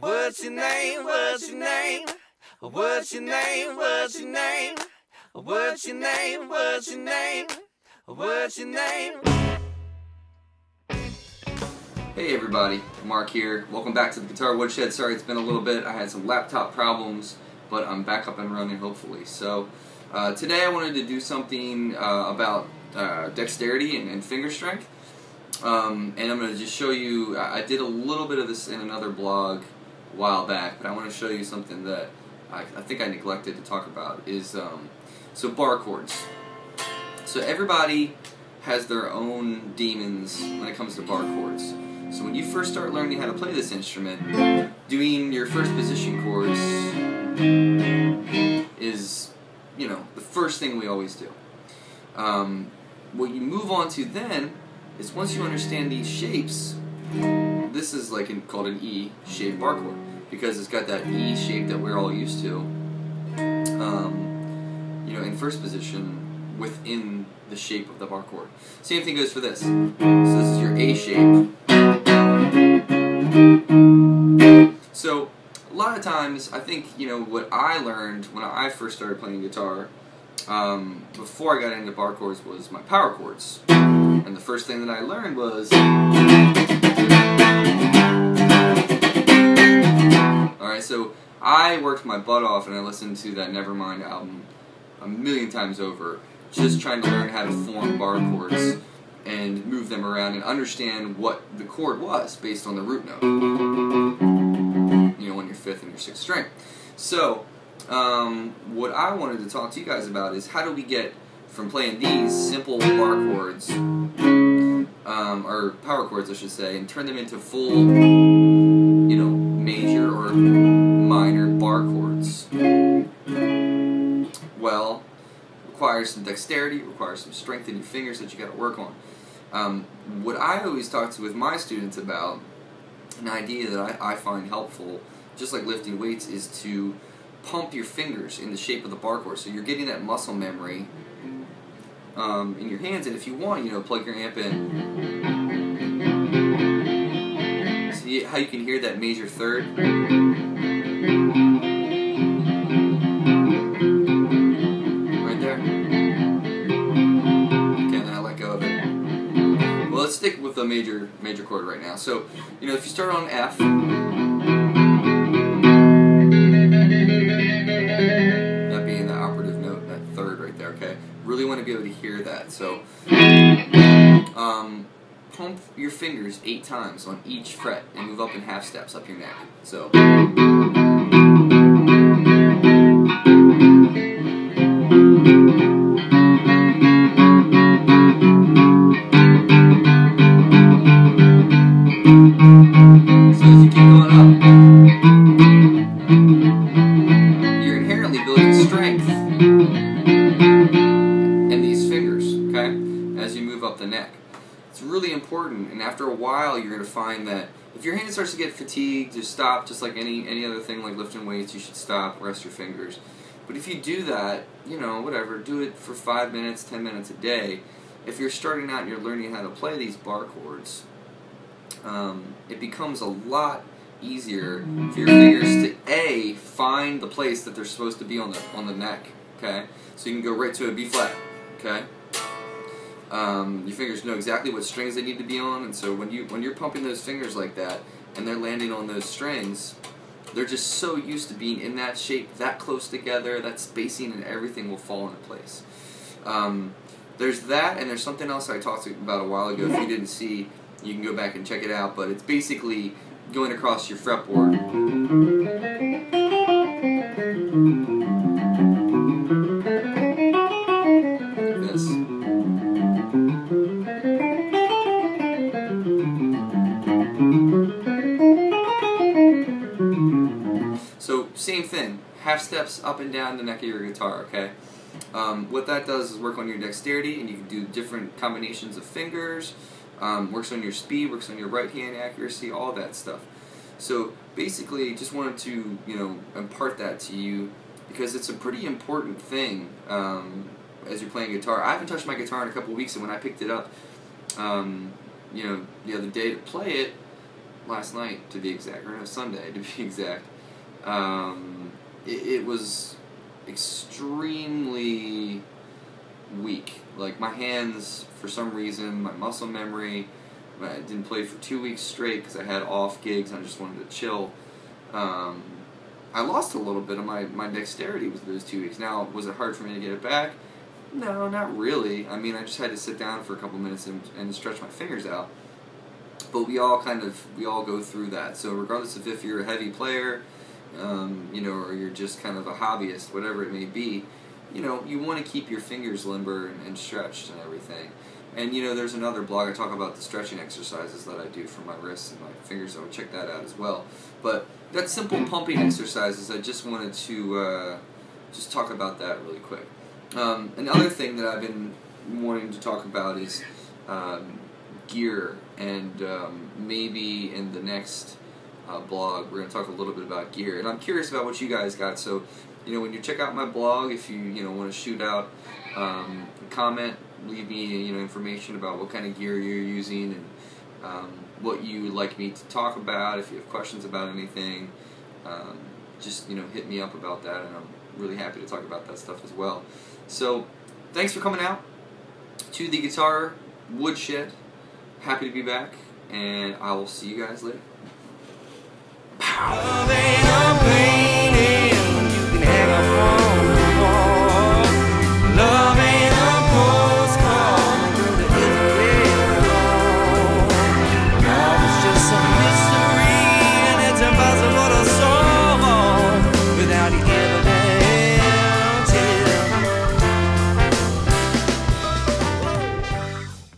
What's your name? What's your name? What's your name? What's your name? What's your name? What's your name? What's your name? Hey everybody, Mark here. Welcome back to the Guitar Woodshed. Sorry it's been a little bit. I had some laptop problems, but I'm back up and running hopefully. So today I wanted to do something about dexterity and finger strength. And I'm going to just show you, I did a little bit of this in another blog a while back, but I want to show you something that I think I neglected to talk about is so bar chords. So everybody has their own demons when it comes to bar chords. So when you first start learning how to play this instrument, doing your first position chords is, you know, the first thing we always do. What you move on to then is once you understand these shapes, this is like called an E-shaped bar chord because it's got that E shape that we're all used to, you know, in first position within the shape of the bar chord. Same thing goes for this. So this is your A shape. So a lot of times, I think, you know, what I learned when I first started playing guitar, before I got into bar chords, was my power chords. And the first thing that I learned was, alright, so I worked my butt off and I listened to that Nevermind album a million times over, just trying to learn how to form bar chords and move them around and understand what the chord was based on the root note, you know, on your 5th and your 6th string. So, what I wanted to talk to you guys about is how do we get from playing these simple bar chords, or power chords I should say, and turn them into full, you know, major or minor bar chords. Well, requires some dexterity, requires some strength in your fingers that you got to work on. What I always talk with my students about, an idea that I find helpful, just like lifting weights, is to pump your fingers in the shape of the bar chord. So you're getting that muscle memory in your hands, and if you want, you know, plug your amp in. See how you can hear that major third? Right there. Okay, then I let go of it. Well, let's stick with the major chord right now. So, you know, if you start on F, that being the operative note, that third right there, okay? Really want to be able to hear that. So, pump your fingers 8 times on each fret and move up in half steps up your neck. So, as you keep going up, you're inherently building strength in these fingers, okay, as you move up the neck. It's really important, and after a while you're going to find that if your hand starts to get fatigued, just stop, just like any other thing like lifting weights. You should stop, rest your fingers. But if you do that, you know, whatever, do it for 5 minutes, 10 minutes a day. If you're starting out and you're learning how to play these bar chords, it becomes a lot easier for your fingers to find the place that they're supposed to be on the neck. Okay, so you can go right to a B flat. Okay, your fingers know exactly what strings they need to be on, and so when you're pumping those fingers like that and they're landing on those strings, they're just so used to being in that shape, that close together, that spacing and everything will fall into place. There's that, and there's something else I talked about a while ago. If you didn't see, you can go back and check it out, but it's basically going across your fretboard. Like this. So, same thing. Half steps up and down the neck of your guitar, okay? What that does is work on your dexterity, and you can do different combinations of fingers. Works on your speed, works on your right hand accuracy, all that stuff. So basically, just wanted to, you know, impart that to you because it's a pretty important thing as you're playing guitar. I haven't touched my guitar in a couple of weeks, and when I picked it up, you know, the other day to play it, last night to be exact, or no, Sunday to be exact. It was extremely weak. Like my hands, for some reason, my muscle memory, I didn't play for 2 weeks straight because I had off gigs and I just wanted to chill. I lost a little bit of my dexterity with those 2 weeks. Now, was it hard for me to get it back? No, not really. I mean, I just had to sit down for a couple minutes and stretch my fingers out. But we all go through that. So regardless of if you're a heavy player, you know, or you're just kind of a hobbyist, whatever it may be, you know, you want to keep your fingers limber and stretched and everything. And, you know, there's another blog I talk about the stretching exercises that I do for my wrists and my fingers, so check that out as well. But that simple pumping exercises, I just wanted to just talk about that really quick. Another thing that I've been wanting to talk about is gear, and maybe in the next blog we're going to talk a little bit about gear. And I'm curious about what you guys got, so, you know, when you check out my blog, if you want to shoot out a comment, leave me, you know, information about what kind of gear you're using and what you would like me to talk about. If you have questions about anything, just, you know, hit me up about that, and I'm really happy to talk about that stuff as well. So, thanks for coming out to the Guitar Woodshed. Happy to be back, and I will see you guys later. Pow!